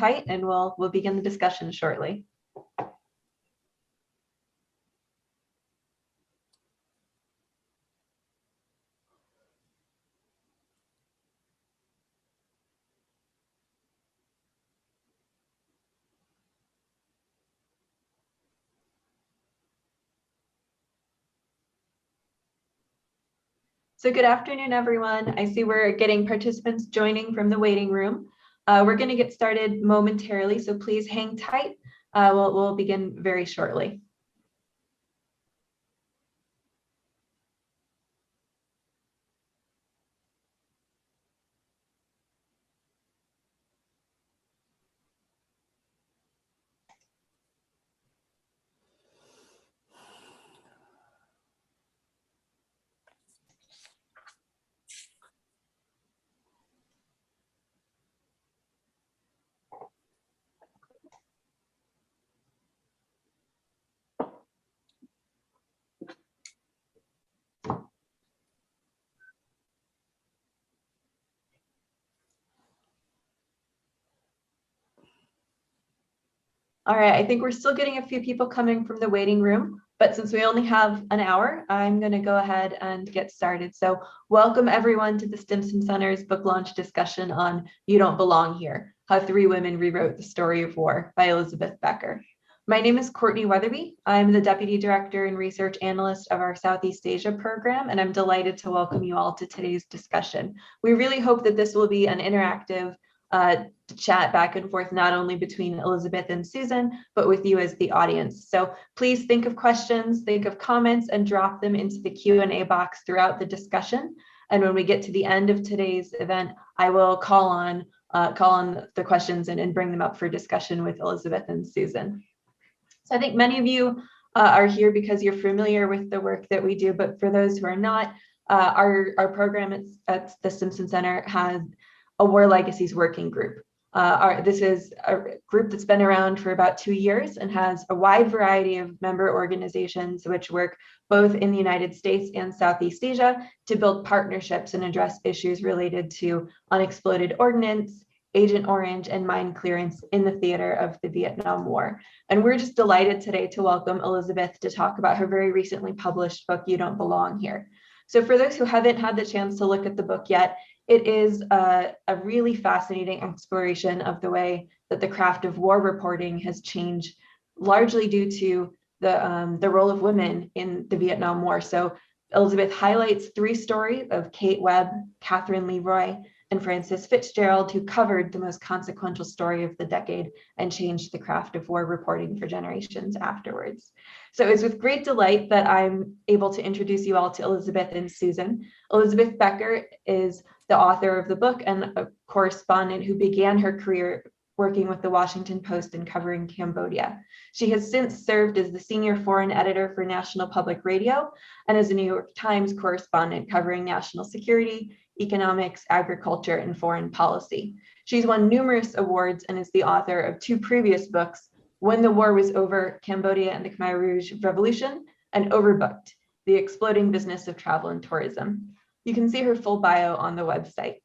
tight and we'll begin the discussion shortly. So good afternoon, everyone. I see we're getting participants joining from the waiting room. We're going to get started momentarily, so please hang tight. We'll begin very shortly. All right, I think we're still getting a few people coming from the waiting room, but since we only have an hour, I'm going to go ahead and get started. So welcome everyone to the Stimson Center's book launch discussion on You Don't Belong Here, How Three Women Rewrote the Story of War by Elizabeth Becker. My name is Courtney Weatherby. I'm the Deputy Director and Research Analyst of our Southeast Asia program, and I'm delighted to welcome you all to today's discussion. We really hope that this will be an interactive chat back and forth, not only between Elizabeth and Susan, but with you as the audience. So please think of questions, think of comments, and drop them into the Q&A box throughout the discussion. And when we get to the end of today's event, I will call on the questions and bring them up for discussion with Elizabeth and Susan. So I think many of you are here because you're familiar with the work that we do, but for those who are not, our program at the Stimson Center has a War Legacies Working Group. This is a group that's been around for about 2 years and has a wide variety of member organizations which work both in the United States and Southeast Asia to build partnerships and address issues related to unexploded ordnance, Agent Orange, and mine clearance in the theater of the Vietnam War. And we're just delighted today to welcome Elizabeth to talk about her very recently published book, You Don't Belong Here. So for those who haven't had the chance to look at the book yet, it is a really fascinating exploration of the way that the craft of war reporting has changed, largely due to the role of women in the Vietnam War. So Elizabeth highlights 3 stories of Kate Webb, Catherine Leroy, and Frances Fitzgerald, who covered the most consequential story of the decade and changed the craft of war reporting for generations afterwards. So it's with great delight that I'm able to introduce you all to Elizabeth and Susan. Elizabeth Becker is the author of the book and a correspondent who began her career working with the Washington Post and covering Cambodia. She has since served as the senior foreign editor for National Public Radio and as a New York Times correspondent covering national security, economics, agriculture, and foreign policy. She's won numerous awards and is the author of 2 previous books, When the War Was Over, Cambodia and the Khmer Rouge Revolution, and Overbooked, The Exploding Business of Travel and Tourism. You can see her full bio on the website.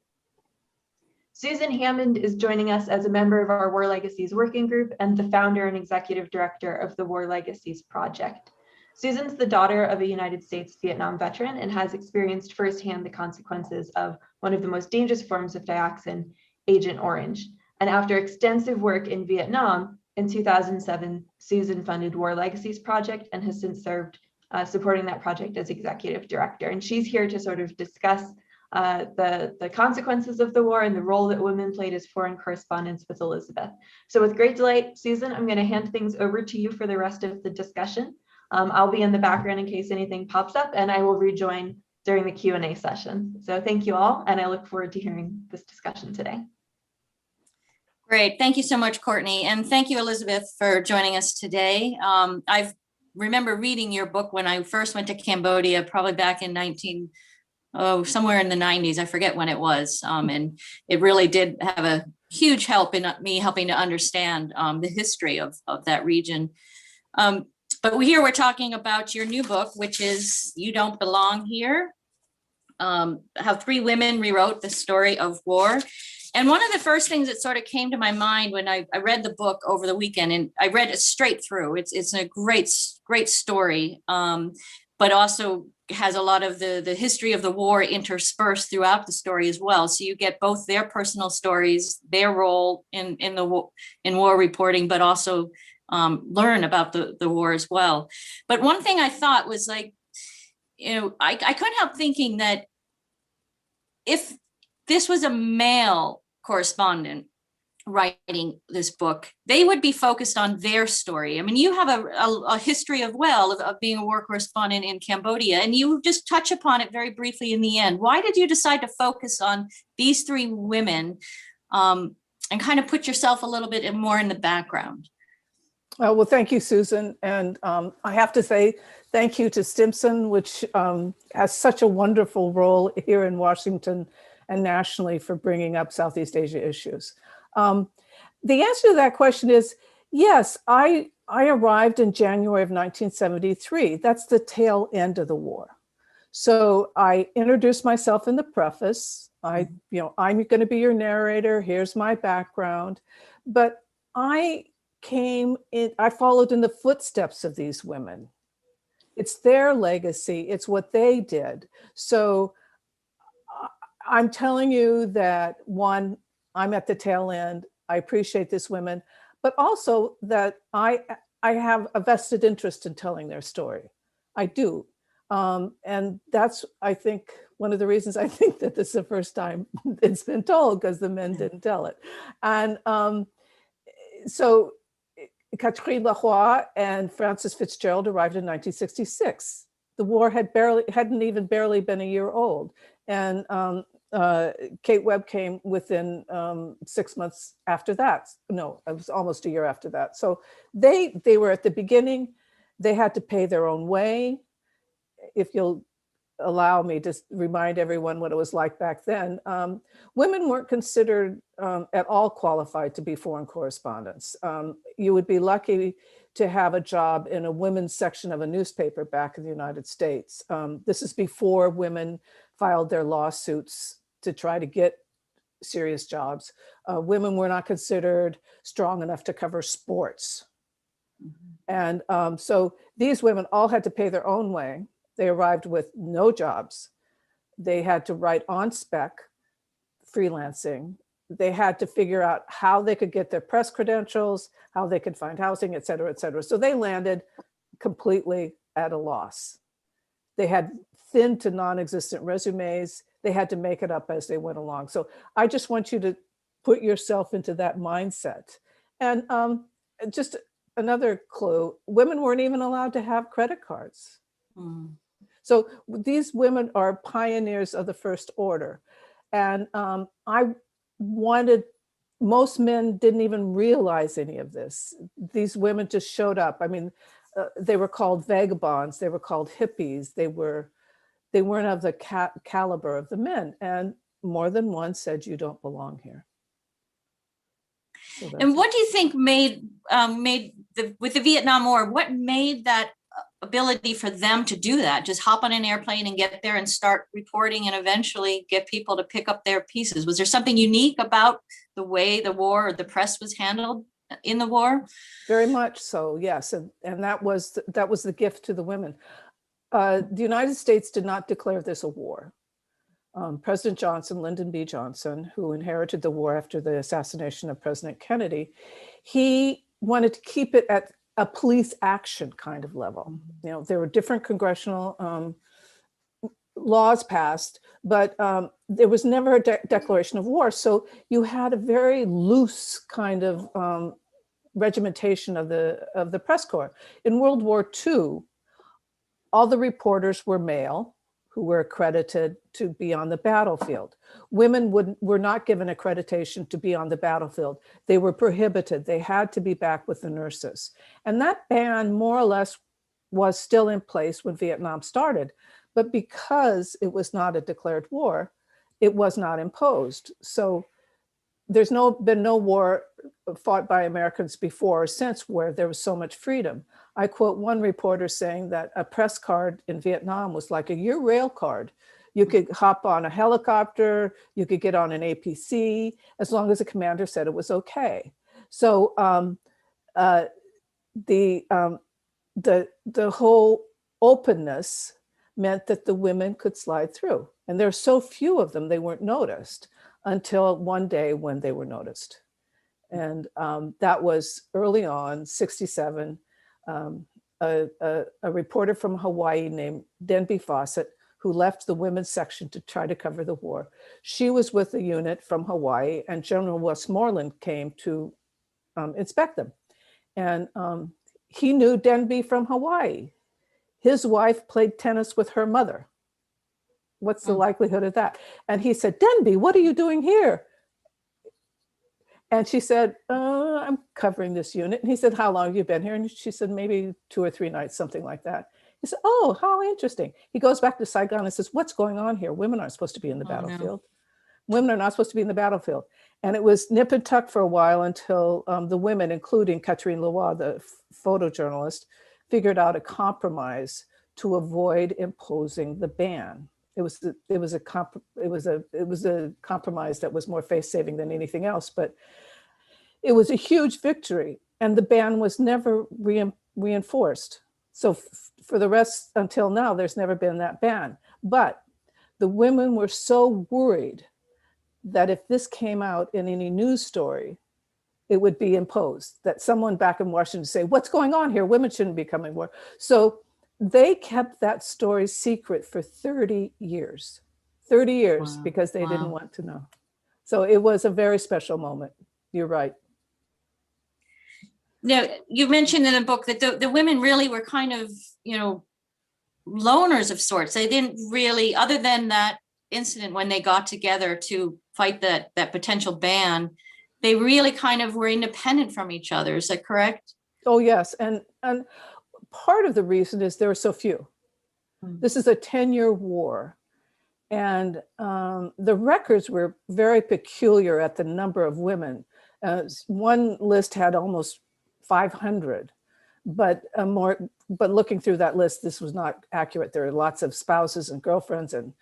Susan Hammond is joining us as a member of our War Legacies Working Group and the founder and executive director of the War Legacies Project. Susan's the daughter of a United States Vietnam veteran and has experienced firsthand the consequences of one of the most dangerous forms of dioxin, Agent Orange. And after extensive work in Vietnam, in 2007, Susan funded War Legacies Project and has since served supporting that project as executive director. And she's here to sort of discuss the consequences of the war and the role that women played as foreign correspondents with Elizabeth. So with great delight, Susan, I'm going to hand things over to you for the rest of the discussion. I'll be in the background in case anything pops up, and I will rejoin during the Q&A session. So thank you all, and I look forward to hearing this discussion today. Great. Thank you so much, Courtney. And thank you, Elizabeth, for joining us today. I remember reading your book when I first went to Cambodia, probably back in somewhere in the 90s. I forget when it was. And it really did have a huge help in me helping to understand the history of that region. But here we're talking about your new book, which is You Don't Belong Here, How Three Women Rewrote the Story of War. And one of the first things that sort of came to my mind when I read the book over the weekend, and I read it straight through. It's a great story, but also has a lot of the history of the war interspersed throughout the story as well. So you get both their personal stories, their role in war reporting, but also learn about the war as well. But one thing I thought was like, I couldn't help thinking that if this was a male correspondent writing this book, they would be focused on their story. I mean, you have a history of being a war correspondent in Cambodia, and you just touch upon it very briefly in the end. Why did you decide to focus on these three women and kind of put yourself a little bit more in the background? Well, thank you, Susan. And I have to say thank you to Stimson, which has such a wonderful role here in Washington and nationally for bringing up Southeast Asia issues. The answer to that question is yes, I arrived in January of 1973. That's the tail end of the war. So I introduced myself in the preface. I'm going to be your narrator. Here's my background. But I followed in the footsteps of these women. It's their legacy. It's what they did. So I'm telling you that, one, I'm at the tail end. I appreciate these women, but also that I have a vested interest in telling their story. I do. And that's, I think, one of the reasons I think that this is the first time it's been told, because the men didn't tell it. And so Catherine Leroy and Frances Fitzgerald arrived in 1966. The war hadn't even barely been a year old. And Kate Webb came within 6 months after that. No, it was almost a year after that. So they were at the beginning. They had to pay their own way. If you'll allow me to remind everyone what it was like back then, women weren't considered at all qualified to be foreign correspondents. You would be lucky to have a job in a women's section of a newspaper back in the United States. This is before women filed their lawsuits to try to get serious jobs. Women were not considered strong enough to cover sports. And so these women all had to pay their own way. They arrived with no jobs. They had to write on spec, freelancing. They had to figure out how they could get their press credentials, how they could find housing, et cetera, et cetera. So they landed completely at a loss. They had thin to non-existent resumes. They had to make it up as they went along. So I just want you to put yourself into that mindset. And just another clue, women weren't even allowed to have credit cards. So these women are pioneers of the first order. And most men didn't even realize any of this. These women just showed up. I mean, they were called vagabonds. They were called hippies. They weren't of the caliber of the men. And more than one said, you don't belong here. So and what do you think with the Vietnam War, what made that ability for them to do that? Just hop on an airplane and get there and start reporting and eventually get people to pick up their pieces. Was there something unique about the way the war or the press was handled in the war? Very much so, yes. And that was the gift to the women. The United States did not declare this a war. President Johnson, Lyndon B. Johnson, who inherited the war after the assassination of President Kennedy, he wanted to keep it at a police action kind of level. There were different congressional laws passed, but there was never a declaration of war. So you had a very loose kind of regimentation of the press corps. In World War II, all the reporters were male who were accredited to be on the battlefield. Women were not given accreditation to be on the battlefield. They were prohibited. They had to be back with the nurses. And that ban more or less was still in place when Vietnam started. But because it was not a declared war, it was not imposed. So there's been no war fought by Americans before or since where there was so much freedom. I quote one reporter saying that a press card in Vietnam was like a year rail card. You could hop on a helicopter, you could get on an APC, as long as the commander said it was okay. So the whole openness meant that the women could slide through. And there are so few of them, they weren't noticed until one day when they were noticed. And that was early on, 67. A reporter from Hawaii named Denby Fawcett, who left the women's section to try to cover the war. She was with a unit from Hawaii, and General Westmoreland came to inspect them. And he knew Denby from Hawaii. His wife played tennis with her mother. What's the likelihood of that? And he said, Denby, what are you doing here? And she said, I'm covering this unit. And he said, how long have you been here? And she said, maybe 2 or 3 nights, something like that. He said, oh, how interesting. He goes back to Saigon and says, what's going on here? Women aren't supposed to be in the battlefield. Women are not supposed to be in the battlefield. And it was nip and tuck for a while until the women, including Catherine Leroy, the photojournalist, figured out a compromise to avoid imposing the ban. It was a compromise that was more face-saving than anything else, but it was a huge victory, and the ban was never reinforced. So for the rest, until now, there's never been that ban. But the women were so worried that if this came out in any news story, it would be imposed, that someone back in Washington would say, what's going on here? Women shouldn't be coming war. So they kept that story secret for 30 years, 30 years, Wow. because they Wow. didn't want to know. So it was a very special moment. You're right. Now, you mentioned in the book that the women really were kind of, loners of sorts. They didn't really, other than that incident when they got together to fight that potential ban, they really kind of were independent from each other. Is that correct? Oh, yes. And part of the reason is there are so few. This is a 10-year war. And the records were very peculiar at the number of women. One list had almost 500, but looking through that list, this was not accurate. There are lots of spouses and girlfriends and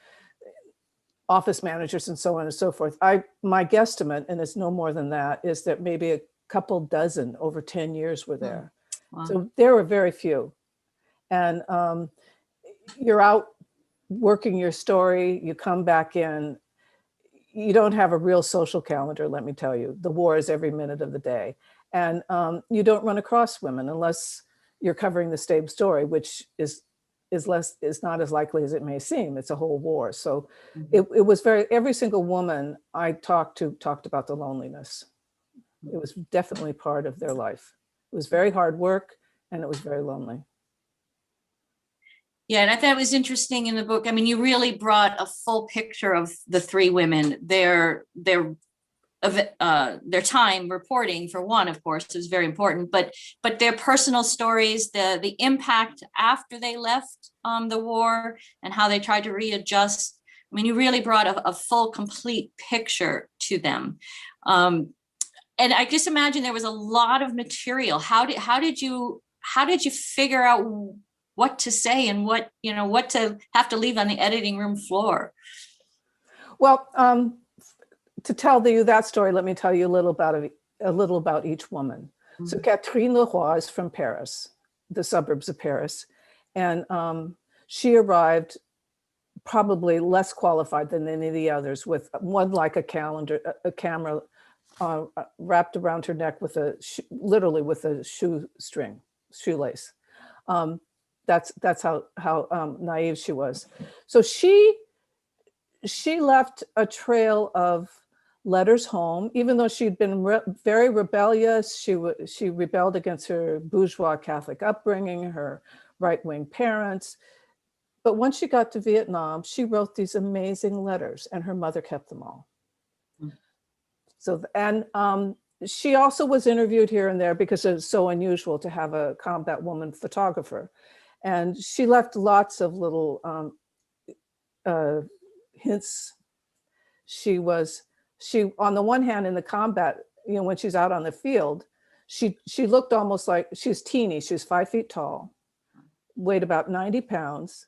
office managers and so on and so forth. My guesstimate, and it's no more than that, is that maybe a couple dozen over 10 years were there. Wow. So there were very few. And you're out working your story, you come back in, you don't have a real social calendar, let me tell you. The war is every minute of the day. And you don't run across women unless you're covering the same story, which is not as likely as it may seem. It's a whole war. So it was every single woman I talked to talked about the loneliness. It was definitely part of their life. It was very hard work, and it was very lonely. Yeah, and I thought it was interesting in the book. I mean, you really brought a full picture of the 3 women, their time reporting, for one, of course, is very important, but their personal stories, the impact after they left the war and how they tried to readjust. I mean, you really brought a full, complete picture to them. And I just imagine there was a lot of material. How did you figure out what to say and what to have to leave on the editing room floor? Well, to tell you that story, let me tell you a little about each woman. So Catherine Leroy is from Paris, the suburbs of Paris, and she arrived probably less qualified than any of the others, with one like a camera wrapped around her neck with literally with a shoelace. That's how naive she was. So she left a trail of letters home, even though she'd been very rebellious. She rebelled against her bourgeois Catholic upbringing, her right-wing parents. But once she got to Vietnam, she wrote these amazing letters, and her mother kept them all. So, and she also was interviewed here and there because it's so unusual to have a combat woman photographer. And she left lots of little hints. She on the one hand, in the combat, when she's out on the field, she looked almost like, she's teeny, she's 5 feet tall, weighed about 90 pounds.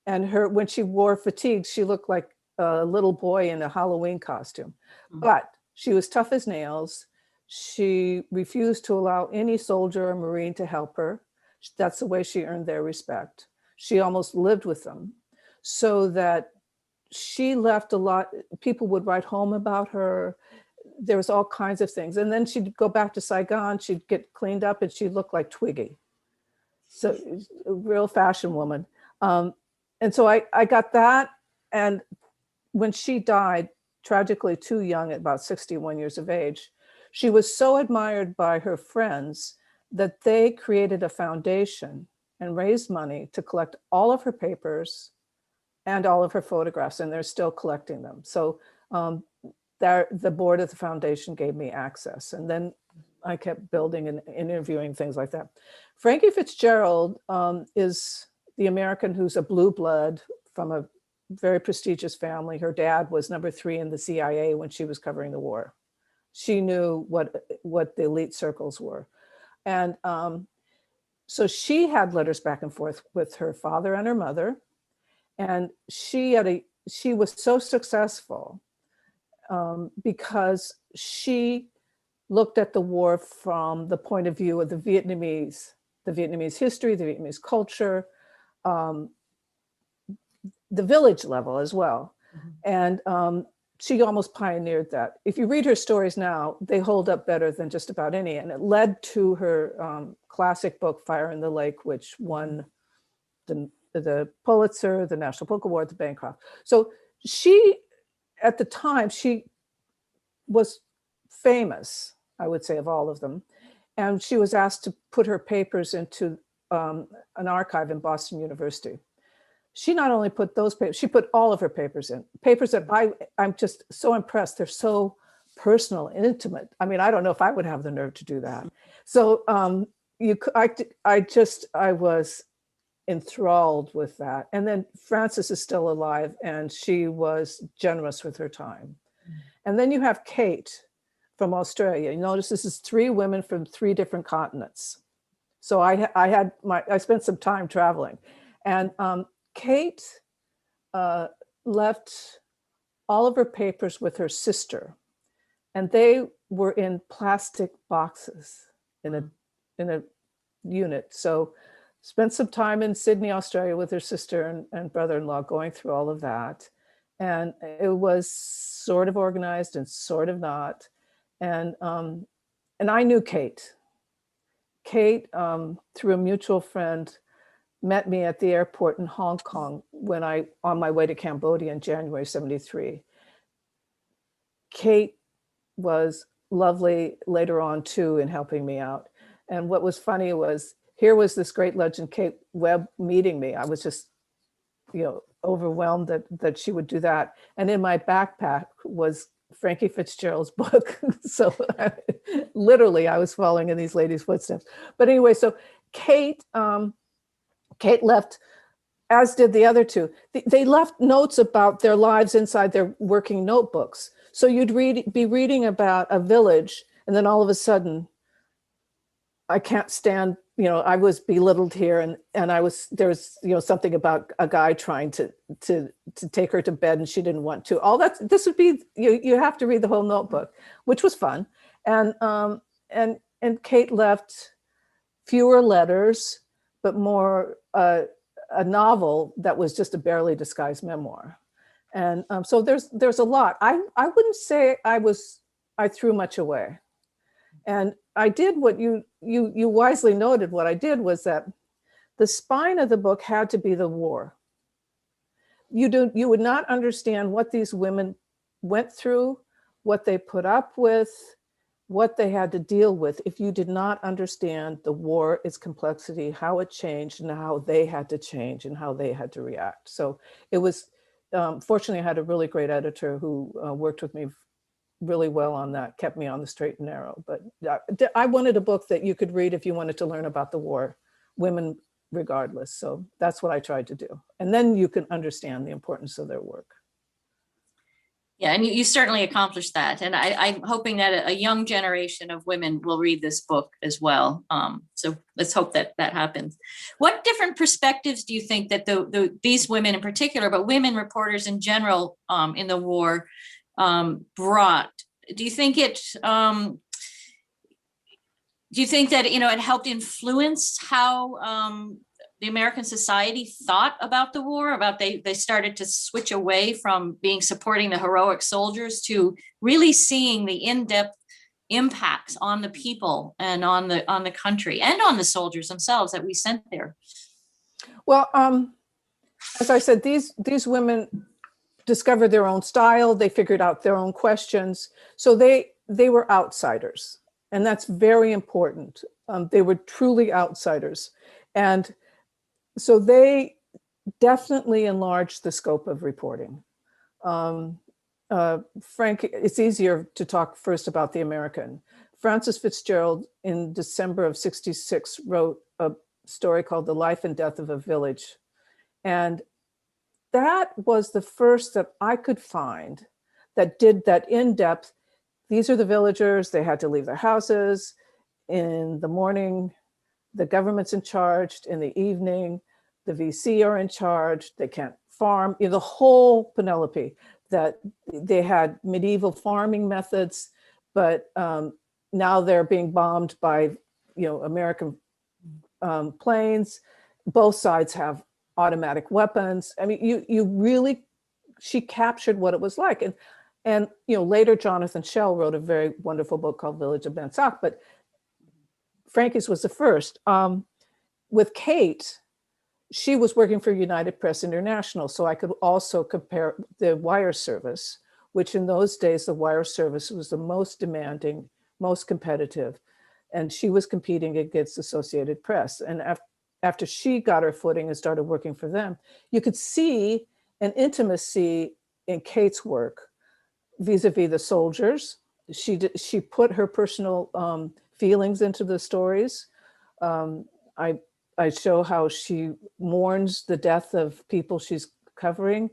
And when she wore fatigues, she looked like a little boy in a Halloween costume. Mm. But she was tough as nails. She refused to allow any soldier or Marine to help her. That's the way she earned their respect. She almost lived with them, so that she left a lot. People would write home about her. There was all kinds of things. And then she'd go back to Saigon, she'd get cleaned up, and she'd look like Twiggy. So a real fashion woman. And so I got that. And when she died, tragically too young, at about 61 years of age, she was so admired by her friends that they created a foundation and raised money to collect all of her papers and all of her photographs, and they're still collecting them. So the board of the foundation gave me access, and then I kept building and interviewing, things like that. Frankie Fitzgerald is the American who's a blue blood from a very prestigious family. Her dad was number 3 in the CIA when she was covering the war. She knew what the elite circles were. And so she had letters back and forth with her father and her mother. And she was so successful because she looked at the war from the point of view of the Vietnamese history, the Vietnamese culture, the village level as well. Mm-hmm. And she almost pioneered that. If you read her stories now, they hold up better than just about any. And it led to her classic book, Fire in the Lake, which won the Pulitzer, the National Book Award, the Bancroft. So she, at the time, she was famous, I would say, of all of them. And she was asked to put her papers into an archive in Boston University. She not only put those papers, she put all of her papers in. Papers that I'm just so impressed. They're so personal and intimate. I mean, I don't know if I would have the nerve to do that. So I was enthralled with that. And then Frances is still alive, and she was generous with her time. And then you have Kate from Australia. You notice this is 3 women from 3 different continents. So I spent some time traveling, and Kate left all of her papers with her sister, and they were in plastic boxes in a unit. So spent some time in Sydney, Australia with her sister and brother-in-law going through all of that. And it was sort of organized and sort of not. And I knew Kate. Kate, through a mutual friend, met me at the airport in Hong Kong on my way to Cambodia in January 73. Kate was lovely later on too in helping me out. And what was funny was, here was this great legend, Kate Webb, meeting me. I was just, overwhelmed that she would do that. And in my backpack was Frankie Fitzgerald's book. So literally I was following in these ladies' footsteps. But anyway, so Kate left, as did the other 2. They left notes about their lives inside their working notebooks. So you'd be reading about a village, and then all of a sudden, I can't stand, I was belittled here, and there was something about a guy trying to take her to bed, and she didn't want to. All that, this would be, you have to read the whole notebook, which was fun. And Kate left fewer letters, but more a novel that was just a barely disguised memoir. And so there's a lot. I wouldn't say I threw much away. And I did what you wisely noted. What I did was that the spine of the book had to be the war. You would not understand what these women went through, what they put up with, what they had to deal with, if you did not understand the war, its complexity, how it changed, and how they had to change and how they had to react. So it was, fortunately, I had a really great editor who worked with me really well on that, kept me on the straight and narrow. But I wanted a book that you could read if you wanted to learn about the war, women regardless. So that's what I tried to do. And then you can understand the importance of their work. Yeah, and you certainly accomplished that. And I'm hoping that a young generation of women will read this book as well. So let's hope that that happens. What different perspectives do you think that these women in particular, but women reporters in general in the war brought? Do you think that, it helped influence how the American society thought about the war, about they started to switch away from supporting the heroic soldiers to really seeing the in-depth impacts on the people and on the country and on the soldiers themselves that we sent there? Well, as I said, these women discovered their own style. They figured out their own questions. So they were outsiders, and that's very important. They were truly outsiders. And so they definitely enlarged the scope of reporting. Frank, it's easier to talk first about the American. Francis Fitzgerald in December of '66 wrote a story called The Life and Death of a Village. And that was the first that I could find that did that in-depth. These are the villagers, they had to leave their houses. In the morning, the government's in charge. In the evening, the VC are in charge. They can't farm. The whole Penelope, that they had medieval farming methods, but now they're being bombed by, American planes. Both sides have automatic weapons. I mean, she captured what it was like. And later Jonathan Schell wrote a very wonderful book called Village of Bensac, but Frankie's was the first. With Kate, she was working for United Press International, so I could also compare the wire service, which in those days, the wire service was the most demanding, most competitive, and she was competing against Associated Press. And after she got her footing and started working for them, you could see an intimacy in Kate's work vis-a-vis the soldiers. She put her personal feelings into the stories. I show how she mourns the death of people she's covering.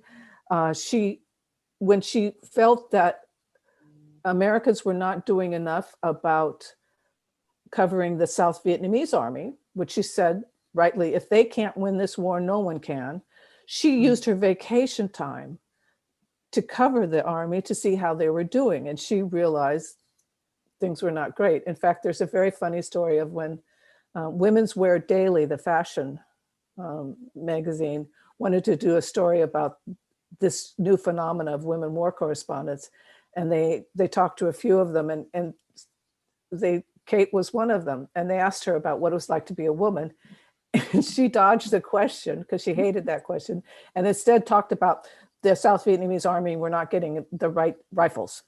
When she felt that Americans were not doing enough about covering the South Vietnamese army, which she said rightly, if they can't win this war, no one can. She used her vacation time to cover the army to see how they were doing. And she realized things were not great. In fact, there's a very funny story of when Women's Wear Daily, the fashion magazine, wanted to do a story about this new phenomena of women war correspondents. And they talked to a few of them, and Kate was one of them. And they asked her about what it was like to be a woman. And she dodged the question because she hated that question, and instead talked about the South Vietnamese army were not getting the right rifles.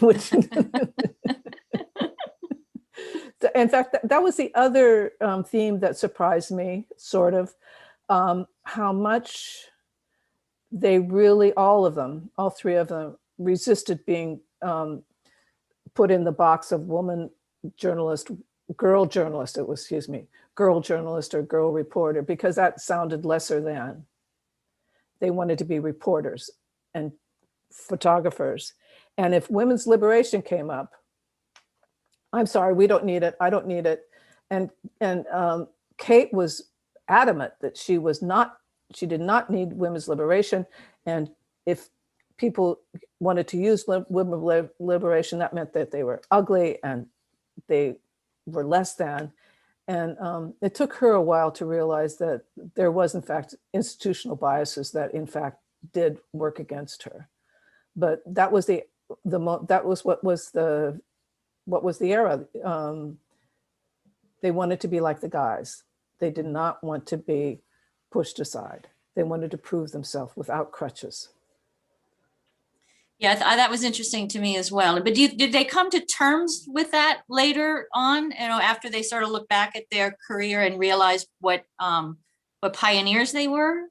Which, in fact, that was the other theme that surprised me, sort of, how much they really, all three of them, resisted being put in the box of woman journalist, girl journalist, girl journalist or girl reporter, because that sounded lesser than. They wanted to be reporters and photographers. And if women's liberation came up, I'm sorry, we don't need it. I don't need it. And Kate was adamant that she did not need women's liberation. And if people wanted to use women's liberation, that meant that they were ugly and they were less than. And it took her a while to realize that there was, in fact, institutional biases that, in fact, did work against her. But that was what was the era. They wanted to be like the guys. They did not want to be pushed aside. They wanted to prove themselves without crutches. Yeah, that was interesting to me as well. But did they come to terms with that later on? After they sort of look back at their career and realize what pioneers they were?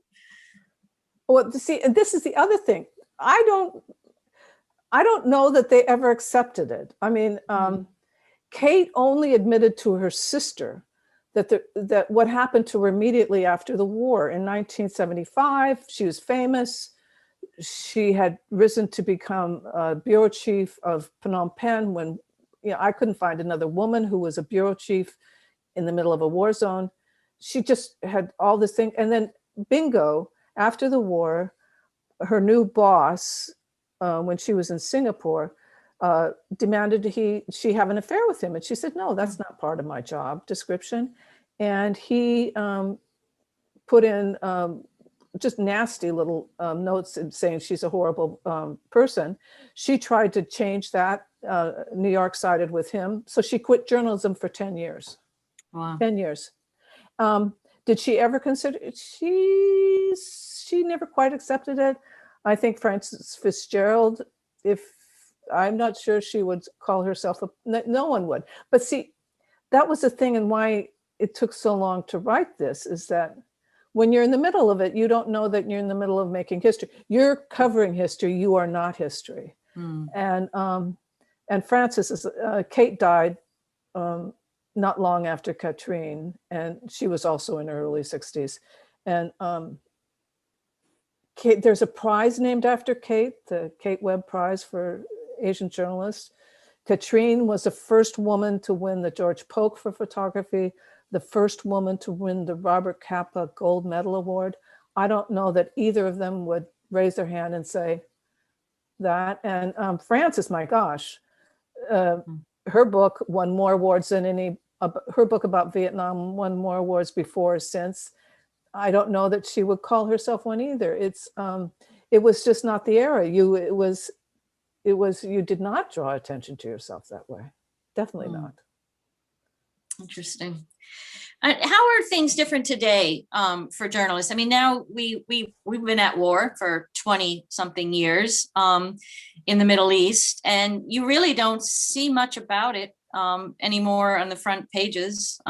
Well, see, this is the other thing. I don't know that they ever accepted it. I mean, Kate only admitted to her sister that what happened to her immediately after the war in 1975. She was famous. she had risen to become bureau chief of Phnom Penh when, I couldn't find another woman who was a bureau chief in the middle of a war zone. She just had all this thing. And then bingo, after the war, her new boss, when she was in Singapore, demanded she have an affair with him. And she said, no, that's not part of my job description. And he put in just nasty little notes saying she's a horrible person. She tried to change that. New York sided with him. So she quit journalism for 10 years. Wow. 10 years. Did she ever consider it? She never quite accepted it. I think Frances Fitzgerald, I'm not sure she would call herself no one would. But see, that was the thing, and why it took so long to write this is that when you're in the middle of it, you don't know that you're in the middle of making history. You're covering history. You are not history. And Frances Kate died not long after Katrine, and she was also in her early 60s. And Kate, there's a prize named after Kate, the Kate Webb Prize for Asian Journalists. Katrine was the first woman to win the George Polk for photography, the first woman to win the Robert Capa Gold Medal Award. I don't know that either of them would raise their hand and say that. And Frances, my gosh, her book won more awards than her book about Vietnam won more awards before or since. I don't know that she would call herself one either. It was just not the era. You did not draw attention to yourself that way. Definitely not. Interesting. How are things different today for journalists? I mean, now we've been at war for 20 something years in the Middle East, and you really don't see much about it anymore on the front pages.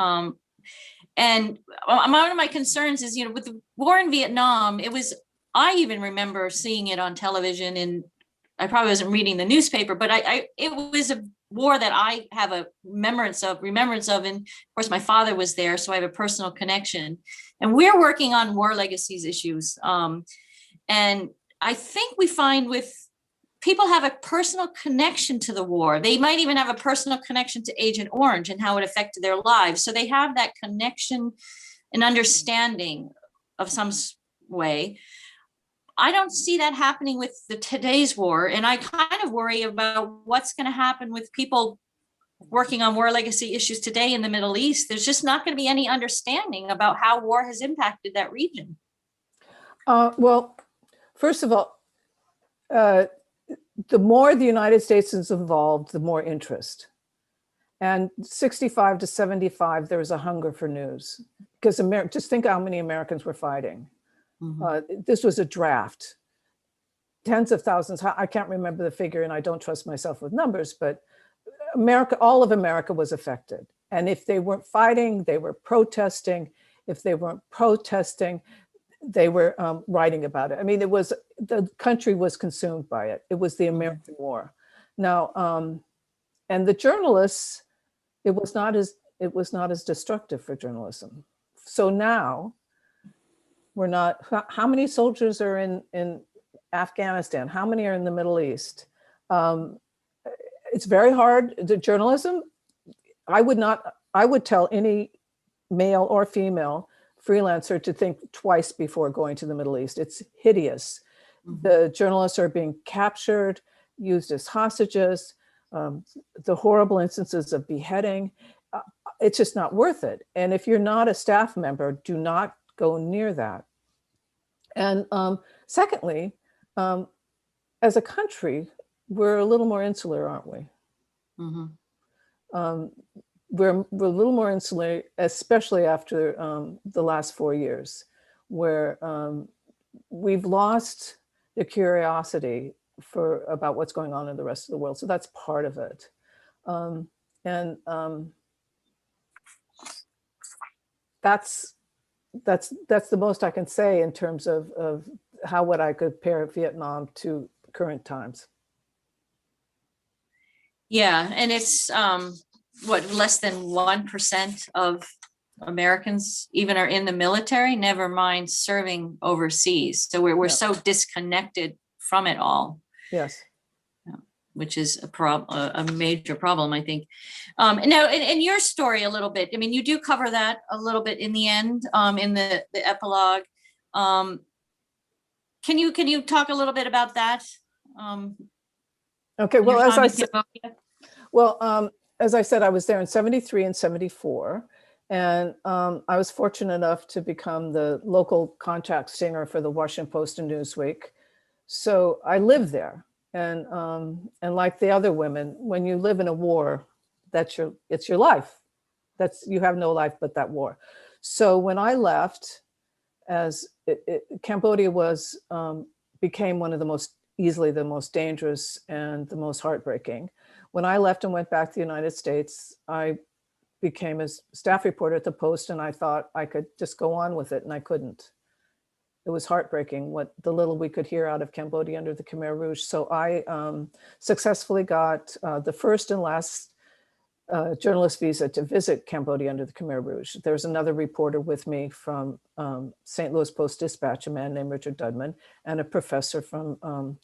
And one of my concerns is, with the war in Vietnam, I even remember seeing it on television, and I probably wasn't reading the newspaper, but it was a war that I have a remembrance of. And of course, my father was there, so I have a personal connection. And we're working on war legacies issues. And I think we find with people have a personal connection to the war. They might even have a personal connection to Agent Orange and how it affected their lives. So they have that connection and understanding of some way. I don't see that happening with today's war. And I kind of worry about what's going to happen with people working on war legacy issues today in the Middle East. There's just not going to be any understanding about how war has impacted that region. Well, first of all, the more the United States is involved, the more interest. And 65 to 75, there was a hunger for news. Because just think how many Americans were fighting. This was a draft. Tens of thousands, I can't remember the figure, and I don't trust myself with numbers, but all of America was affected. And if they weren't fighting, they were protesting. If they weren't protesting, they were writing about it. I mean, the country was consumed by it. It was the American war. Now, and the journalists, it was not as destructive for journalism. So now, how many soldiers are in Afghanistan? How many are in the Middle East? It's very hard. The journalism, I would tell any male or female freelancer to think twice before going to the Middle East. It's hideous. The journalists are being captured, used as hostages, the horrible instances of beheading. It's just not worth it. And if you're not a staff member, do not go near that. And secondly, as a country, we're a little more insular, aren't we? We're a little more insular, especially after the last 4 years, where we've lost the curiosity about what's going on in the rest of the world. So that's part of it. That's the most I can say in terms of how would I compare Vietnam to current times. Yeah, and it's less than 1% of Americans even are in the military, never mind serving overseas. So we're so disconnected from it all, Yes. which is a major problem, I think. Now, in your story a little bit, I mean, you do cover that a little bit in the end, in the epilogue. Can you talk a little bit about that? Okay. Your Well, time in Cambodia? as I said, I was there in 73 and 74. And I was fortunate enough to become the local contact singer for the Washington Post and Newsweek. So I lived there. And like the other women, when you live in a war, it's your life. You have no life but that war. So when I left, Cambodia became one of easily the most dangerous and the most heartbreaking. When I left and went back to the United States, I became a staff reporter at the Post, and I thought I could just go on with it, and I couldn't. It was heartbreaking what the little we could hear out of Cambodia under the Khmer Rouge. So I successfully got the first and last journalist visa to visit Cambodia under the Khmer Rouge. There's another reporter with me from St. Louis Post-Dispatch, a man named Richard Dudman, and a professor from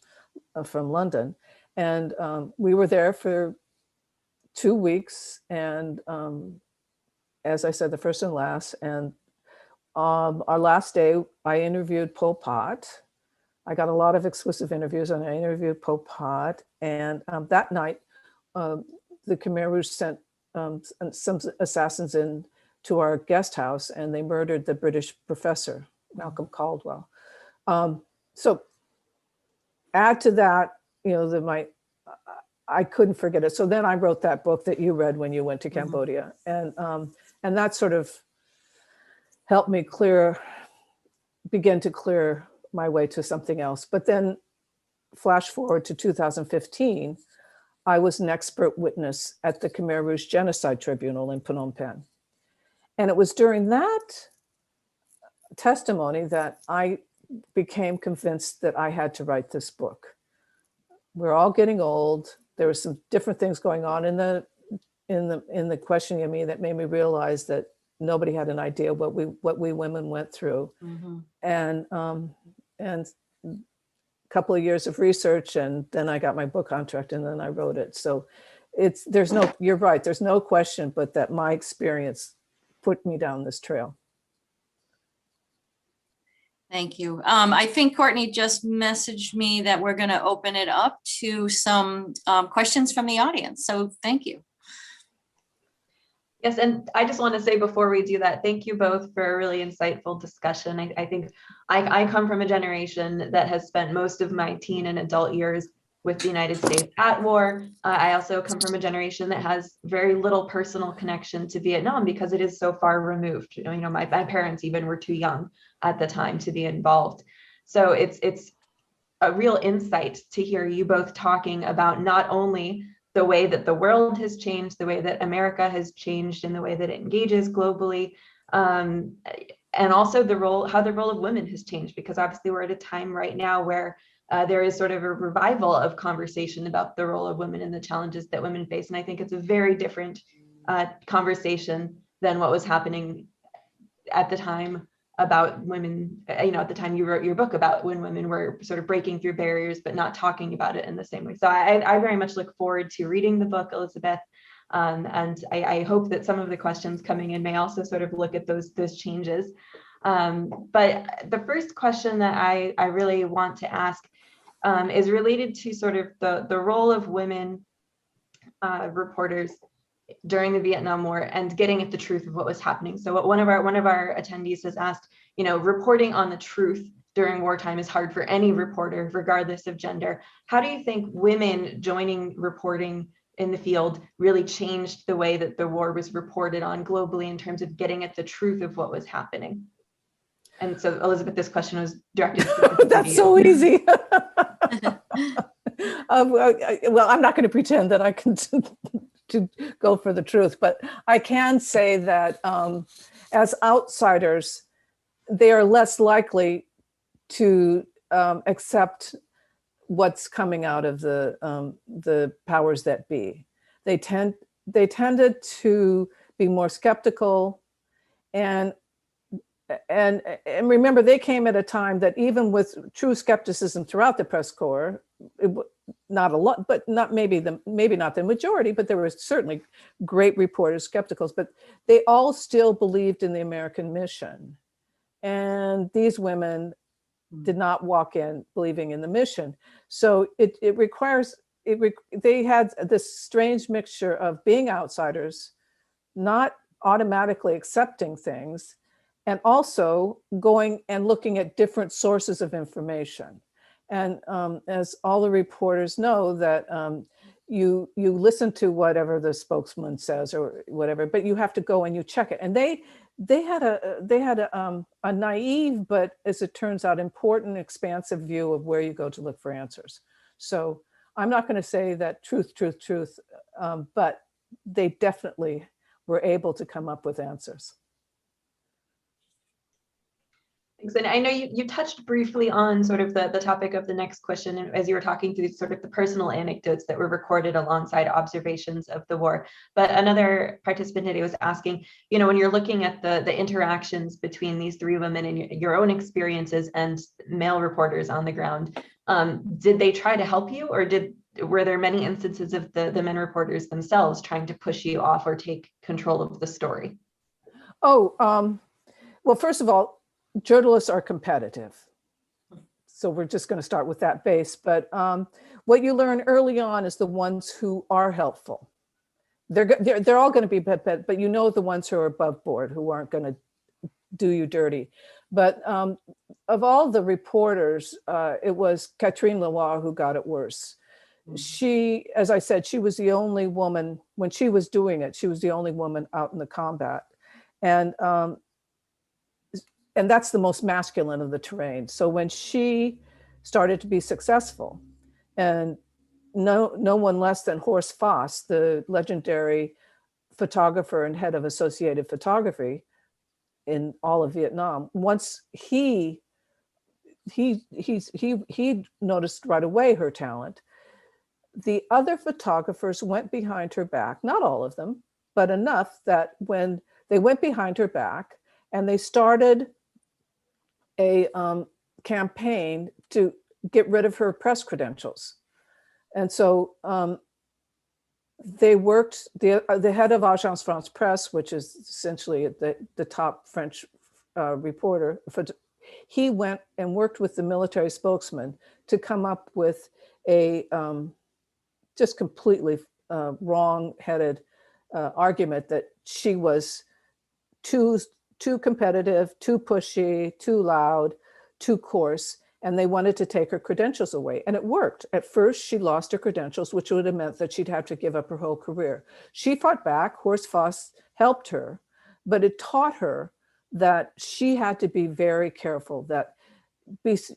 London. And we were there for 2 weeks. And as I said, the first and last. And our last day, I interviewed Pol Pot. I got a lot of exclusive interviews, and I interviewed Pol Pot. And that night, the Khmer Rouge sent some assassins in to our guest house, and they murdered the British professor, Malcolm Caldwell. So add to that, I couldn't forget it. So then I wrote that book that you read when you went to Cambodia. And that sort of helped me begin to clear my way to something else. But then flash forward to 2015, I was an expert witness at the Khmer Rouge Genocide Tribunal in Phnom Penh. And it was during that testimony that I became convinced that I had to write this book. We're all getting old. There were some different things going on in the questioning of me that made me realize that nobody had an idea what we women went through. And a couple of years of research, and then I got my book contract, and then I wrote it. So you're right, there's no question but that my experience put me down this trail. Thank you. I think Courtney just messaged me that we're going to open it up to some questions from the audience. So thank you. Yes, and I just want to say before we do that, thank you both for a really insightful discussion. I think I come from a generation that has spent most of my teen and adult years with the United States at war. I also come from a generation that has very little personal connection to Vietnam because it is so far removed. My parents even were too young at the time to be involved. So it's a real insight to hear you both talking about not only the way that the world has changed, the way that America has changed, and the way that it engages globally, and also how the role of women has changed, because obviously we're at a time right now where there is sort of a revival of conversation about the role of women and the challenges that women face. And I think it's a very different conversation than what was happening at the time about women, at the time you wrote your book, about when women were sort of breaking through barriers, but not talking about it in the same way. So I very much look forward to reading the book, Elizabeth. And I hope that some of the questions coming in may also sort of look at those changes. But the first question that I really want to ask is related to sort of the role of women reporters during the Vietnam War and getting at the truth of what was happening. So one of our attendees has asked, reporting on the truth during wartime is hard for any reporter, regardless of gender. How do you think women joining reporting in the field really changed the way that the war was reported on globally in terms of getting at the truth of what was happening? And so, Elizabeth, this question was directed to That's you. so easy. Well, I'm not going to pretend that I can to go for the truth, but I can say that as outsiders, they are less likely to accept what's coming out of the powers that be. They tended to be more skeptical, and and remember, they came at a time that even with true skepticism throughout the press corps, not a lot, but not maybe not the majority, but there were certainly great reporters, skepticals, but they all still believed in the American mission. And these women did not walk in believing in the mission. So it requires, they had this strange mixture of being outsiders, not automatically accepting things, and also going and looking at different sources of information. And as all the reporters know, that you listen to whatever the spokesman says or whatever, but you have to go and you check it. And they had a naive, but as it turns out, important, expansive view of where you go to look for answers. So I'm not going to say that truth, but they definitely were able to come up with answers. Thanks. And I know you touched briefly on sort of the topic of the next question as you were talking through sort of the personal anecdotes that were recorded alongside observations of the war. But another participant today was asking, you know, when you're looking at the interactions between these three women and your own experiences and male reporters on the ground, did they try to help you, or were there many instances of the men reporters themselves trying to push you off or take control of the story? Oh, well, first of all, journalists are competitive. So we're just going to start with that base. But what you learn early on is the ones who are helpful. They're all going to be, but you know the ones who are above board, who aren't going to do you dirty. But of all the reporters, it was Catherine Leroy who got it worse. She, as I said, she was the only woman, when she was doing it, she was the only woman out in the combat. And that's the most masculine of the terrain. So when she started to be successful, and no one less than Horst Voss, the legendary photographer and head of Associated Photography in all of Vietnam, once he noticed right away her talent, the other photographers went behind her back, not all of them, but enough that when they went behind her back and they started a campaign to get rid of her press credentials. And so they worked, the head of Agence France Presse, which is essentially the top French reporter, he went and worked with the military spokesman to come up with a just completely wrong-headed argument that she was too competitive, too pushy, too loud, too coarse, and they wanted to take her credentials away. And it worked. At first, she lost her credentials, which would have meant that she'd have to give up her whole career. She fought back. Horst Voss helped her, but it taught her that she had to be very careful, that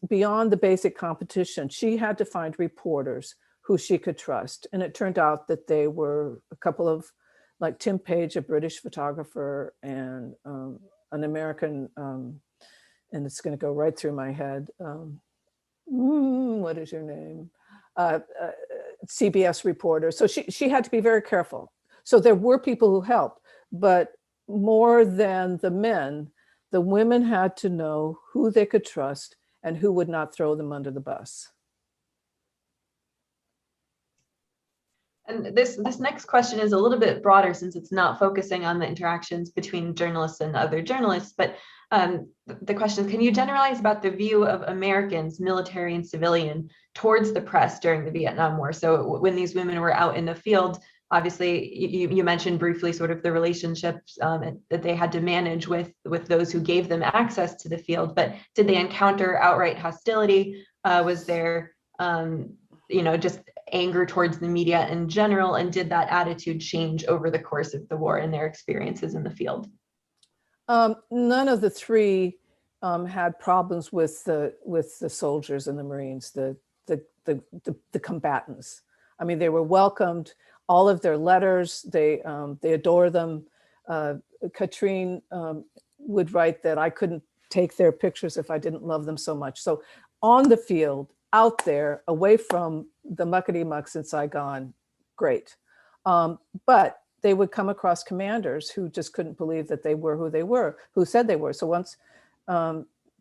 beyond the basic competition, she had to find reporters who she could trust. And it turned out that they were a couple of, like Tim Page, a British photographer, and an American, and it's going to go right through my head. What is your name? CBS reporter. So she had to be very careful. So there were people who helped, but more than the men, the women had to know who they could trust and who would not throw them under the bus. And this next question is a little bit broader, since it's not focusing on the interactions between journalists and other journalists, but the question is, can you generalize about the view of Americans, military and civilian, towards the press during the Vietnam War? So when these women were out in the field, obviously you mentioned briefly sort of the relationships that they had to manage with those who gave them access to the field, but did they encounter outright hostility? Was there just anger towards the media in general, and did that attitude change over the course of the war and their experiences in the field? None of the three had problems with the soldiers and the Marines, the combatants. I mean, they were welcomed. All of their letters, they adore them. Katrine would write that I couldn't take their pictures if I didn't love them so much. So on the field, out there, away from the muckety mucks in Saigon, great. But they would come across commanders who just couldn't believe that they were who they were, who said they were. So once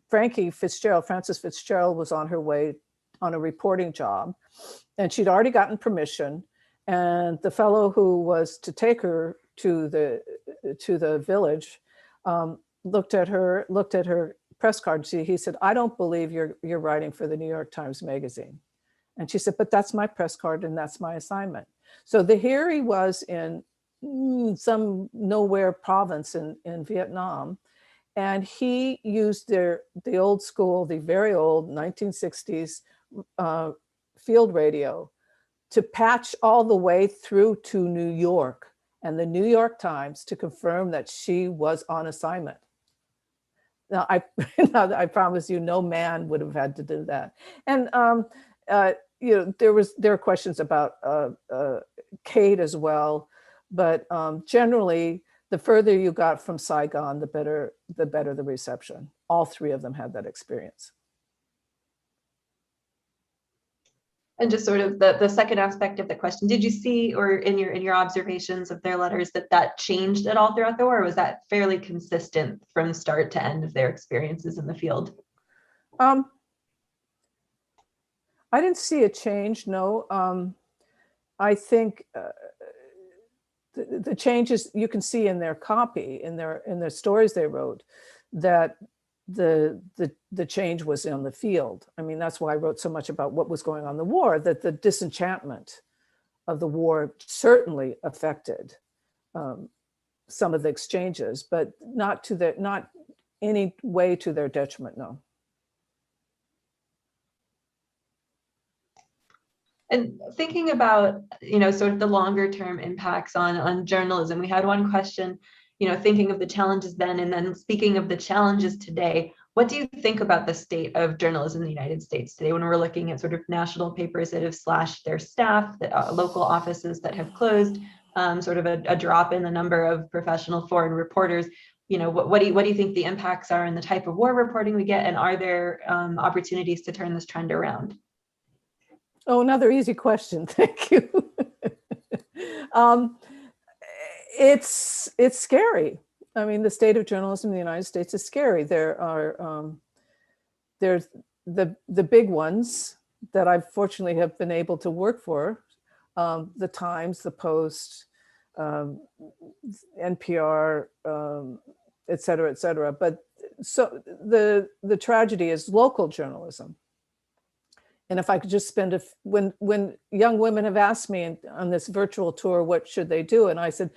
Frances Fitzgerald was on her way on a reporting job, and she'd already gotten permission, and the fellow who was to take her to the village looked at her press card. He said, "I don't believe you're writing for the New York Times Magazine." And she said, "But that's my press card and that's my assignment." So here he was in some nowhere province in Vietnam, and he used the old school, the very old 1960s field radio to patch all the way through to New York and the New York Times to confirm that she was on assignment. Now, I promise you, no man would have had to do that. And there are questions about Kate as well, but generally, the further you got from Saigon, the better the reception. All three of them had that experience. And just sort of the second aspect of the question, did you see, or in your observations of their letters, that changed at all throughout the war, or was that fairly consistent from start to end of their experiences in the field? I didn't see a change, no. I think the changes you can see in their copy, in their stories they wrote, that the change was in the field. I mean, that's why I wrote so much about what was going on in the war, that the disenchantment of the war certainly affected some of the exchanges, but not any way to their detriment, no. And thinking about, sort of the longer term impacts on journalism, we had one question, thinking of the challenges then, and then speaking of the challenges today, what do you think about the state of journalism in the United States today when we're looking at sort of national papers that have slashed their staff, local offices that have closed, sort of a drop in the number of professional foreign reporters? What do you think the impacts are in the type of war reporting we get, and are there opportunities to turn this trend around? Oh, another easy question. Thank you. It's scary. I mean, the state of journalism in the United States is scary. There are there's the big ones that I fortunately have been able to work for, the Times, the Post, NPR, et cetera, et cetera. But so the tragedy is local journalism. And if I could just spend when young women have asked me on this virtual tour, what should they do? And I said,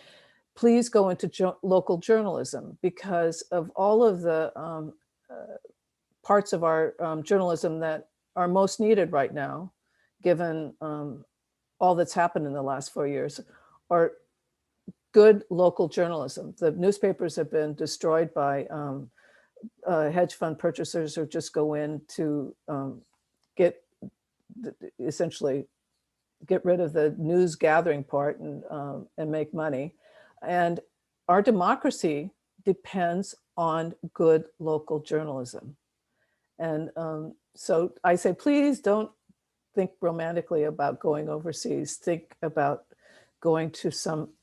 please go into local journalism, because of all of the parts of our journalism that are most needed right now, given all that's happened in the last 4 years, are good local journalism. The newspapers have been destroyed by hedge fund purchasers who just go in to essentially get rid of the news gathering part and make money. And our democracy depends on good local journalism. And so I say, please don't think romantically about going overseas. Think about going to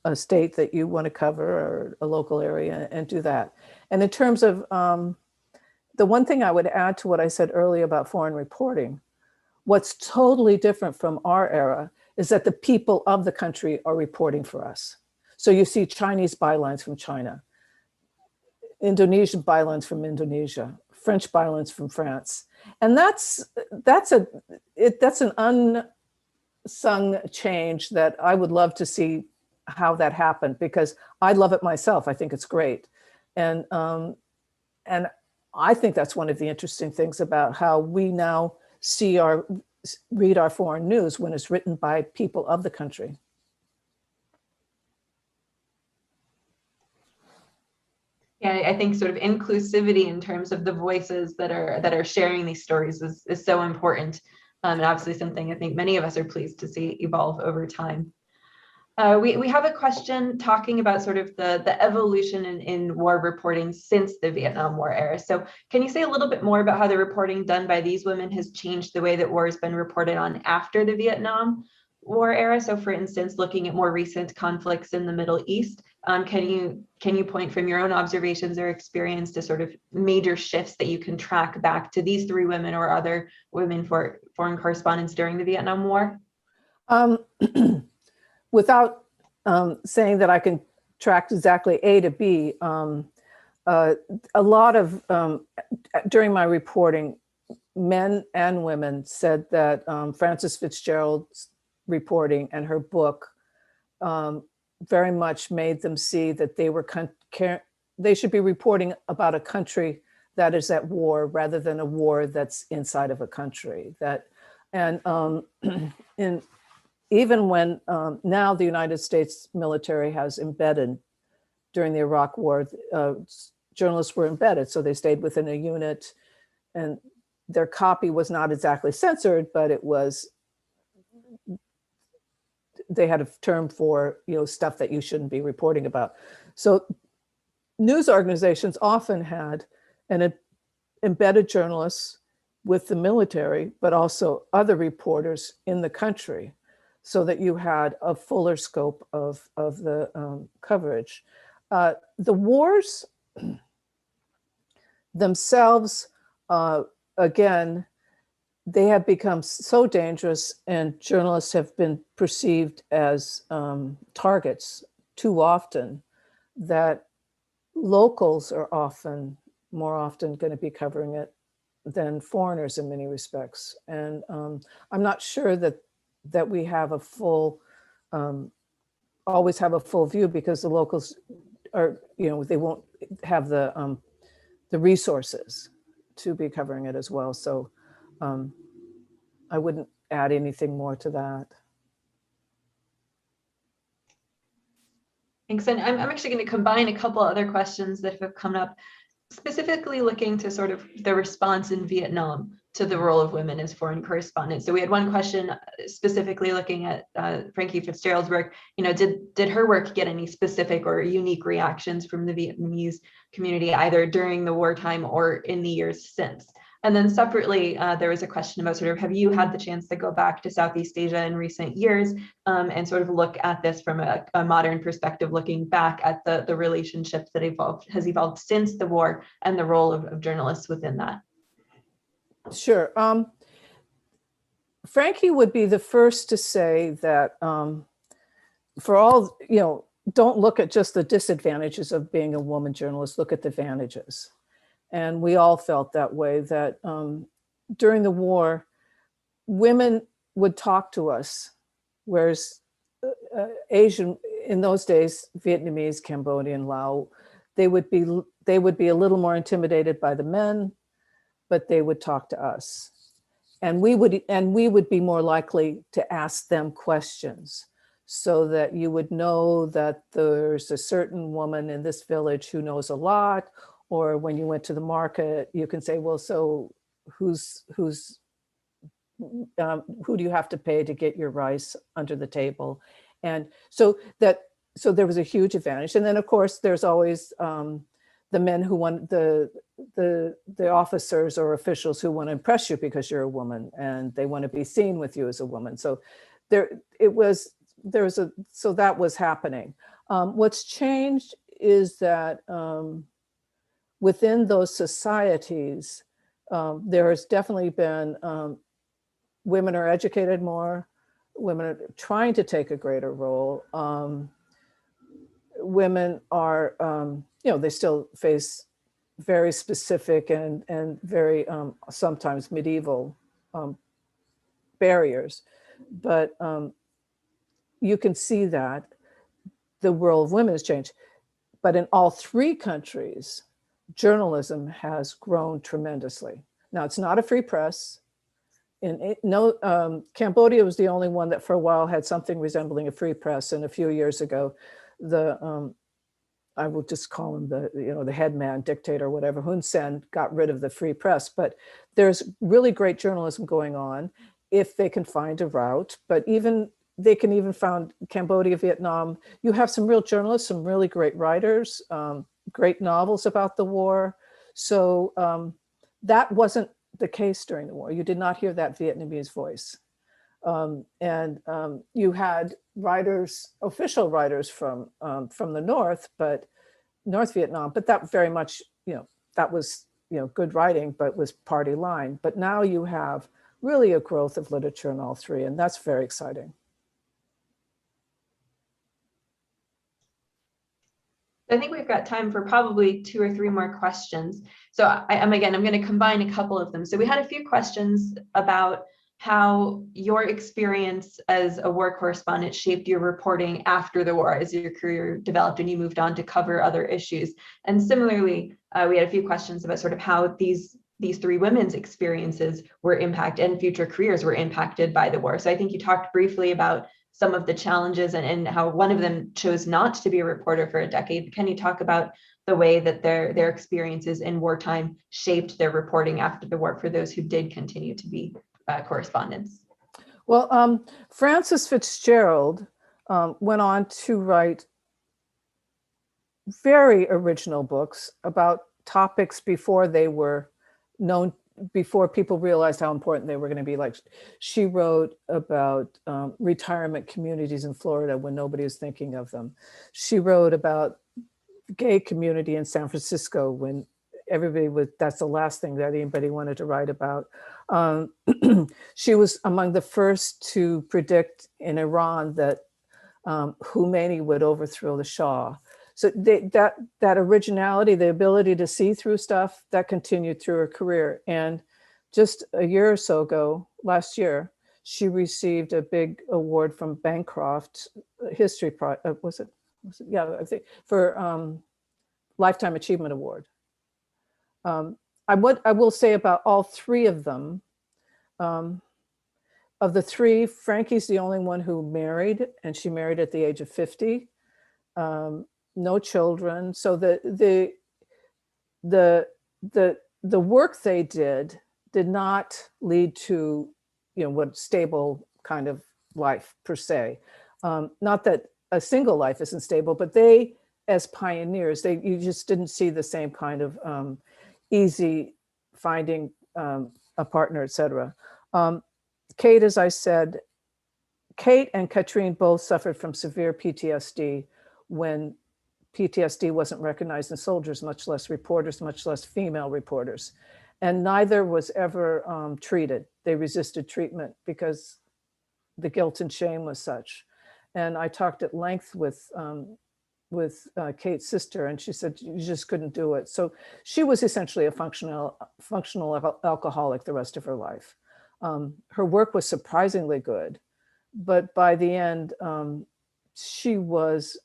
a state that you want to cover, or a local area, and do that. And in terms of the one thing I would add to what I said earlier about foreign reporting, what's totally different from our era is that the people of the country are reporting for us. So you see Chinese bylines from China, Indonesian bylines from Indonesia, French bylines from France. And that's an unsung change that I would love to see how that happened, because I love it myself. I think it's great. And I think that's one of the interesting things about how we now read our foreign news when it's written by people of the country. Yeah, I think sort of inclusivity in terms of the voices that are sharing these stories is so important, and obviously something I think many of us are pleased to see evolve over time. We have a question talking about sort of the evolution in war reporting since the Vietnam War era. So can you say a little bit more about how the reporting done by these women has changed the way that war has been reported on after the Vietnam war era? So for instance, looking at more recent conflicts in the Middle East, can you point from your own observations or experience to sort of major shifts that you can track back to these three women or other women for foreign correspondents during the Vietnam War? Um, without saying that I can track exactly A to B, a lot of, during my reporting, men and women said that Frances Fitzgerald's reporting and her book very much made them see that they should be reporting about a country that is at war rather than a war that's inside of a country. Even when now the United States military has embedded, during the Iraq War, journalists were embedded, so they stayed within a unit, and their copy was not exactly censored, but it was, they had a term for, stuff that you shouldn't be reporting about. So news organizations often had an embedded journalists with the military, but also other reporters in the country, so that you had a fuller scope of the coverage. The wars themselves, again, they have become so dangerous, and journalists have been perceived as targets too often, that locals are more often going to be covering it than foreigners in many respects. And I'm not sure that we have a full, always have a full view, because the locals are, they won't have the resources to be covering it as well. So I wouldn't add anything more to that. Thanks. And I'm actually going to combine a couple other questions that have come up, specifically looking to sort of the response in Vietnam to the role of women as foreign correspondents. So we had one question specifically looking at Frankie Fitzgerald's work. Did her work get any specific or unique reactions from the Vietnamese community, either during the wartime or in the years since? And then separately, there was a question about sort of, have you had the chance to go back to Southeast Asia in recent years and sort of look at this from a modern perspective, looking back at the relationships that has evolved since the war and the role of journalists within that? Sure. Frankie would be the first to say that for all, don't look at just the disadvantages of being a woman journalist, look at the advantages. And we all felt that way, that during the war, women would talk to us, whereas Asian, in those days, Vietnamese, Cambodian, Lao, they would be a little more intimidated by the men, but they would talk to us. And we would be more likely to ask them questions, so that you would know that there's a certain woman in this village who knows a lot. Or when you went to the market, you can say, well, so who do you have to pay to get your rice under the table? And so there was a huge advantage. And then of course, there's always the men who want the officers or officials who want to impress you because you're a woman, and they want to be seen with you as a woman. So that was happening. What's changed is that within those societies, there has definitely been, women are educated more, women are trying to take a greater role. Women are, they still face very specific and very sometimes medieval barriers, but you can see that the role of women has changed. But in all three countries, journalism has grown tremendously. Now, it's not a free press. Cambodia was the only one that for a while had something resembling a free press. And a few years ago, I will just call him the head man, dictator, whatever, Hun Sen got rid of the free press. But there's really great journalism going on if they can find a route. But they can even find Cambodia, Vietnam. You have some real journalists, some really great writers, great novels about the war. So that wasn't the case during the war. You did not hear that Vietnamese voice. You had writers, official writers from the North, but North Vietnam, but that very much, that was, good writing, but was party line. But now you have really a growth of literature in all three, and that's very exciting. I think we've got time for probably 2 or 3 more questions. So I'm going to combine a couple of them. So we had a few questions about how your experience as a war correspondent shaped your reporting after the war, as your career developed and you moved on to cover other issues. And similarly, we had a few questions about sort of how these 3 women's experiences were impacted and future careers were impacted by the war. So I think you talked briefly about some of the challenges and how one of them chose not to be a reporter for a decade. Can you talk about the way that their experiences in wartime shaped their reporting after the war for those who did continue to be correspondents? Well, Frances Fitzgerald went on to write very original books about topics before they were known, before people realized how important they were going to be. Like, she wrote about retirement communities in Florida when nobody was thinking of them. She wrote about gay community in San Francisco when everybody was, that's the last thing that anybody wanted to write about. She was among the first to predict in Iran that Khomeini would overthrow the Shah. So that originality, the ability to see through stuff, that continued through her career. And just a year or so ago, last year, she received a big award from Bancroft History Prize. Was it? Yeah, I think for Lifetime Achievement Award. I will say about all 3 of them. Of the 3, Frankie's the only one who married, and she married at the age of 50. No children. So the work they did not lead to, what stable kind of life per se. Not that a single life isn't stable, but they, as pioneers, you just didn't see the same kind of easy finding a partner, etc. Kate, as I said, Kate and Katrine both suffered from severe PTSD when PTSD wasn't recognized in soldiers, much less reporters, much less female reporters. And neither was ever treated. They resisted treatment because the guilt and shame was such. And I talked at length with Kate's sister, and she said you just couldn't do it. So she was essentially a functional alcoholic the rest of her life. Her work was surprisingly good, but by the end, she was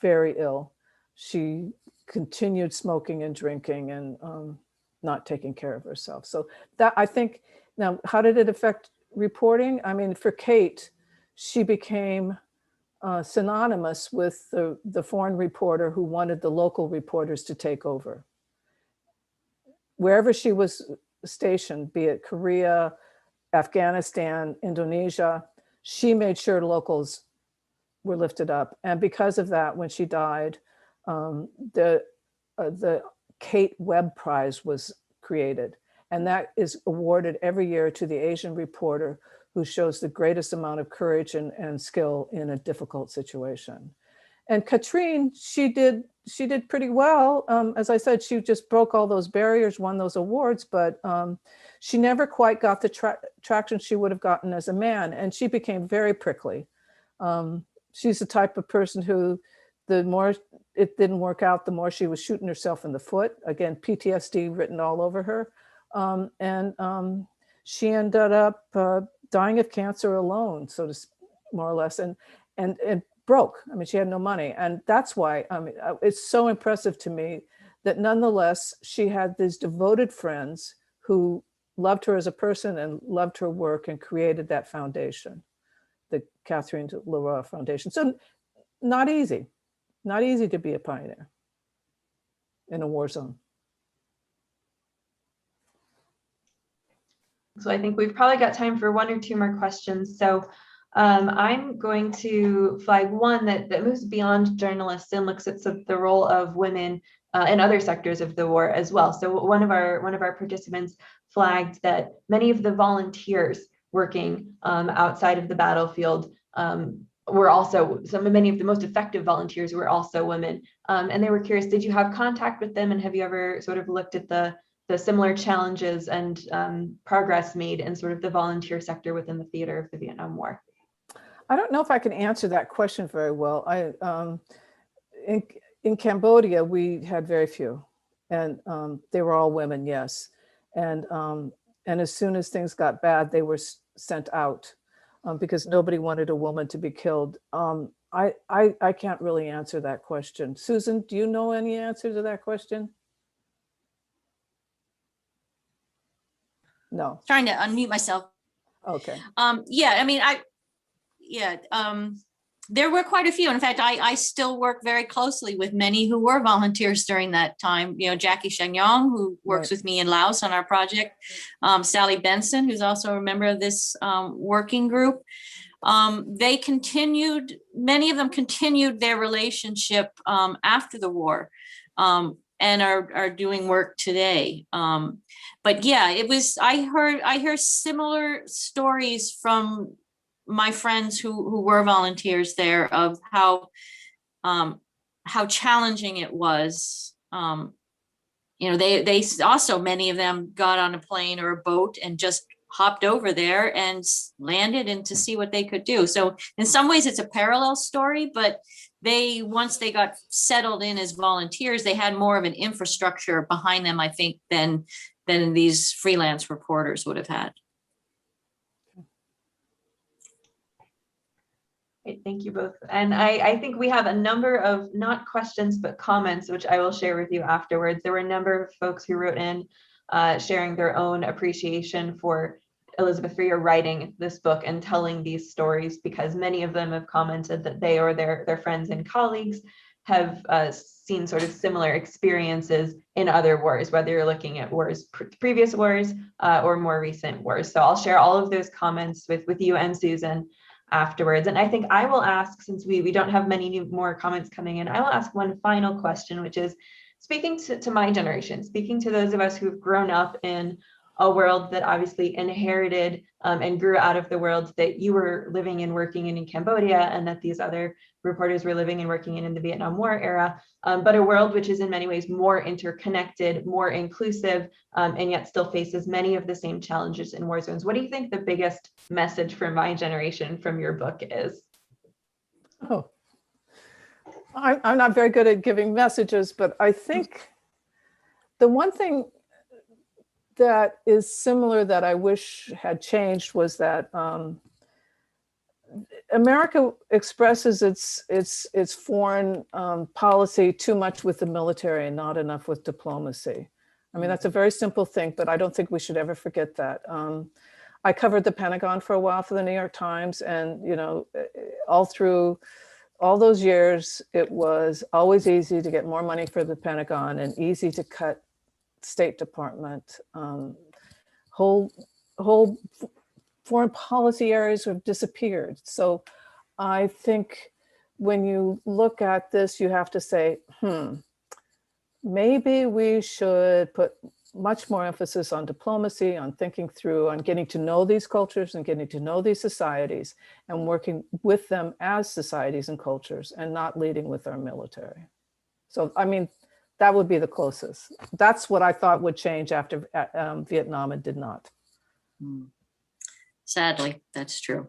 very ill. She continued smoking and drinking and not taking care of herself. So that, I think, now, how did it affect reporting? I mean, for Kate, she became synonymous with the foreign reporter who wanted the local reporters to take over. Wherever she was stationed, be it Korea, Afghanistan, Indonesia, she made sure locals were lifted up. And because of that, when she died, the Kate Webb Prize was created. And that is awarded every year to the Asian reporter who shows the greatest amount of courage and skill in a difficult situation. And Katrine, she did pretty well. As I said, she just broke all those barriers, won those awards, but she never quite got the traction she would have gotten as a man. And she became very prickly. She's the type of person who, the more it didn't work out, the more she was shooting herself in the foot. Again, PTSD written all over her. She ended up dying of cancer alone, so to more or less, and broke. I mean, she had no money. And that's why, I mean, it's so impressive to me that nonetheless, she had these devoted friends who loved her as a person and loved her work and created that foundation, the Catherine Leroy Foundation. So not easy to be a pioneer in a war zone. So I think we've probably got time for 1 or 2 more questions. So I'm going to flag one that moves beyond journalists and looks at the role of women in other sectors of the war as well. So one of our participants flagged that many of the volunteers working outside of the battlefield were also many of the most effective volunteers were also women. And they were curious, did you have contact with them, and have you ever sort of looked at the similar challenges and progress made in sort of the volunteer sector within the theater of the Vietnam War? I don't know if I can answer that question very well. In Cambodia, we had very few, and they were all women, yes. And as soon as things got bad, they were sent out because nobody wanted a woman to be killed. I can't really answer that question. Susan, do you know any answer to that question? No. Trying to unmute myself. Okay. Yeah, I mean, there were quite a few. In fact, I still work very closely with many who were volunteers during that time. You know, Jackie Shenyong, who works with me in Laos on our project, Sally Benson, who's also a member of this working group. They continued, many of them continued their relationship after the war and are doing work today. But yeah, I hear similar stories from my friends who were volunteers there of how challenging it was. You know, they also, many of them got on a plane or a boat and just hopped over there and landed and to see what they could do. So in some ways it's a parallel story, but once they got settled in as volunteers, they had more of an infrastructure behind them, I think, than these freelance reporters would have had. Great, thank you both. And I think we have a number of not questions, but comments, which I will share with you afterwards. There were a number of folks who wrote in sharing their own appreciation for Elizabeth, for your writing this book and telling these stories, because many of them have commented that they or their friends and colleagues have seen sort of similar experiences in other wars, whether you're looking at wars, previous wars or more recent wars. So I'll share all of those comments with you and Susan afterwards. And I think I will ask, since we don't have many more comments coming in, I will ask one final question, which is speaking to my generation, speaking to those of us who've grown up in a world that obviously inherited and grew out of the world that you were living and working in Cambodia, and that these other reporters were living and working in the Vietnam War era, but a world which is in many ways more interconnected, more inclusive, and yet still faces many of the same challenges in war zones. What do you think the biggest message for my generation from your book is? Oh, I'm not very good at giving messages, but I think the one thing that is similar that I wish had changed was that America expresses its foreign policy too much with the military and not enough with diplomacy. I mean, that's a very simple thing, but I don't think we should ever forget that. I covered the Pentagon for a while for the New York Times, and you know, all through all those years, it was always easy to get more money for the Pentagon and easy to cut State Department. Whole foreign policy areas have disappeared. So I think when you look at this, you have to say, maybe we should put much more emphasis on diplomacy, on thinking through, on getting to know these cultures and getting to know these societies and working with them as societies and cultures and not leading with our military. So, I mean, that would be the closest. That's what I thought would change after Vietnam, and did not. Sadly, that's true.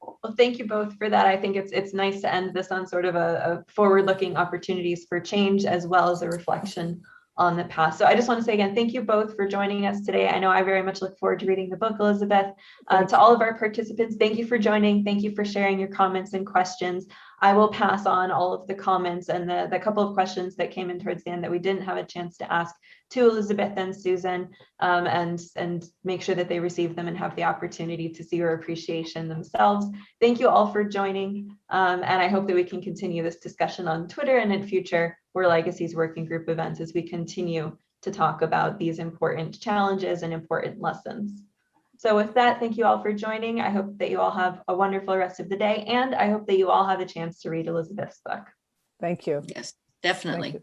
Well, thank you both for that. I think it's nice to end this on sort of a forward-looking opportunities for change, as well as a reflection on the past. So I just want to say again, thank you both for joining us today. I know I very much look forward to reading the book, Elizabeth. To all of our participants, thank you for joining. Thank you for sharing your comments and questions. I will pass on all of the comments and the couple of questions that came in towards the end that we didn't have a chance to ask to Elizabeth and Susan, and make sure that they receive them and have the opportunity to see your appreciation themselves. Thank you all for joining, and I hope that we can continue this discussion on Twitter and in future War Legacies working group events as we continue to talk about these important challenges and important lessons. So with that, thank you all for joining. I hope that you all have a wonderful rest of the day, and I hope that you all have a chance to read Elizabeth's book. Thank you. Yes, definitely.